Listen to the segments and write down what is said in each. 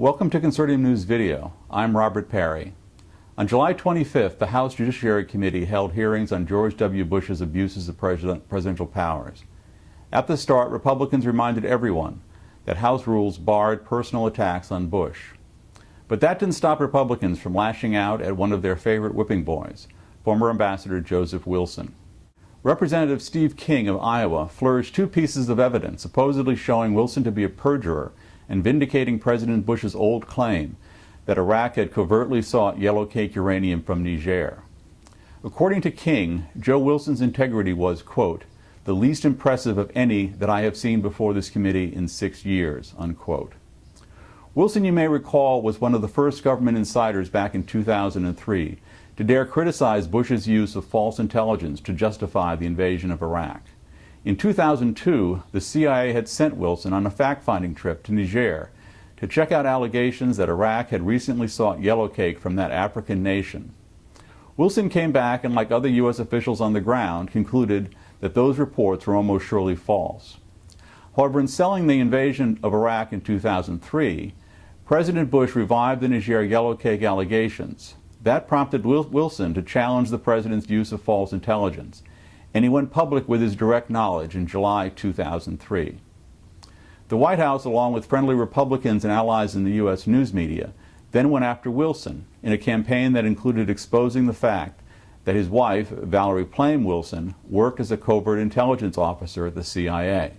Welcome to Consortium News Video. I'm Robert Parry. On July 25th, the House Judiciary Committee held hearings on George W. Bush's abuses of presidential powers. At the start, Republicans reminded everyone that House rules barred personal attacks on Bush. But that didn't stop Republicans from lashing out at one of their favorite whipping boys, former Ambassador Joseph Wilson. Representative Steve King of Iowa flourished two pieces of evidence supposedly showing Wilson to be a perjurer and vindicating President Bush's old claim that Iraq had covertly sought yellow cake uranium from Niger. According to King, Joe Wilson's integrity was, quote, "the least impressive of any that I have seen before this committee in 6 years," unquote. Wilson, you may recall, was one of the first government insiders back in 2003 to dare criticize Bush's use of false intelligence to justify the invasion of Iraq. In 2002, the CIA had sent Wilson on a fact-finding trip to Niger to check out allegations that Iraq had recently sought yellow cake from that African nation. Wilson came back and, like other U.S. officials on the ground, concluded that those reports were almost surely false. However, in selling the invasion of Iraq in 2003, President Bush revived the Niger yellow cake allegations. That prompted Wilson to challenge the president's use of false intelligence, and he went public with his direct knowledge in July 2003. The White House, along with friendly Republicans and allies in the U.S. news media, then went after Wilson in a campaign that included exposing the fact that his wife, Valerie Plame Wilson, worked as a covert intelligence officer at the CIA.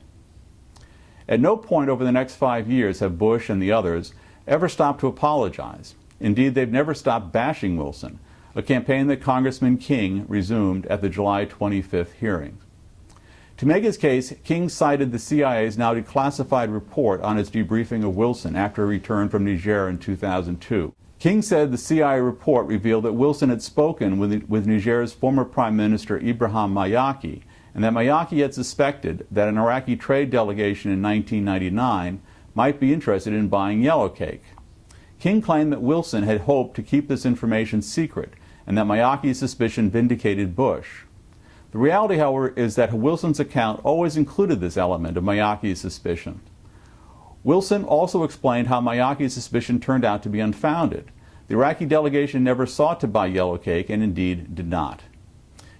At no point over the next 5 years have Bush and the others ever stopped to apologize. Indeed, they've never stopped bashing Wilson, a campaign that Congressman King resumed at the July 25th hearing. To make his case, King cited the CIA's now declassified report on its debriefing of Wilson after he returned from Niger in 2002. King said the CIA report revealed that Wilson had spoken with Niger's former Prime Minister Ibrahim Mayaki, and that Mayaki had suspected that an Iraqi trade delegation in 1999 might be interested in buying yellow cake. King claimed that Wilson had hoped to keep this information secret, and that Mayaki's suspicion vindicated Bush. The reality, however, is that Wilson's account always included this element of Mayaki's suspicion. Wilson also explained how Mayaki's suspicion turned out to be unfounded. The Iraqi delegation never sought to buy yellow cake, and indeed did not.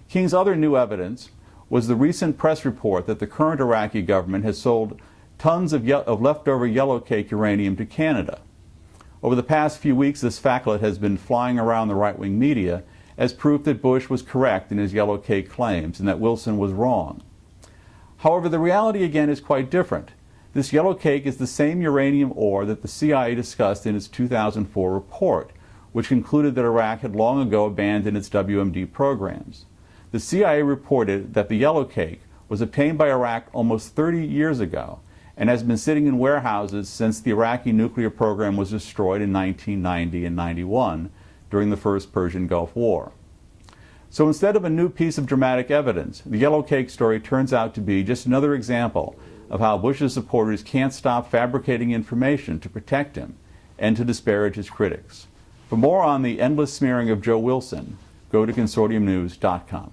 King's other new evidence was the recent press report that the current Iraqi government has sold tons of leftover yellow cake uranium to Canada. Over the past few weeks, this factlet has been flying around the right-wing media as proof that Bush was correct in his yellow cake claims and that Wilson was wrong. However, the reality again is quite different. This yellow cake is the same uranium ore that the CIA discussed in its 2004 report, which concluded that Iraq had long ago abandoned its WMD programs. The CIA reported that the yellow cake was obtained by Iraq almost 30 years ago and has been sitting in warehouses since the Iraqi nuclear program was destroyed in 1990 and 91 during the first Persian Gulf War. So instead of a new piece of dramatic evidence, the yellow cake story turns out to be just another example of how Bush's supporters can't stop fabricating information to protect him and to disparage his critics. For more on the endless smearing of Joe Wilson, go to consortiumnews.com.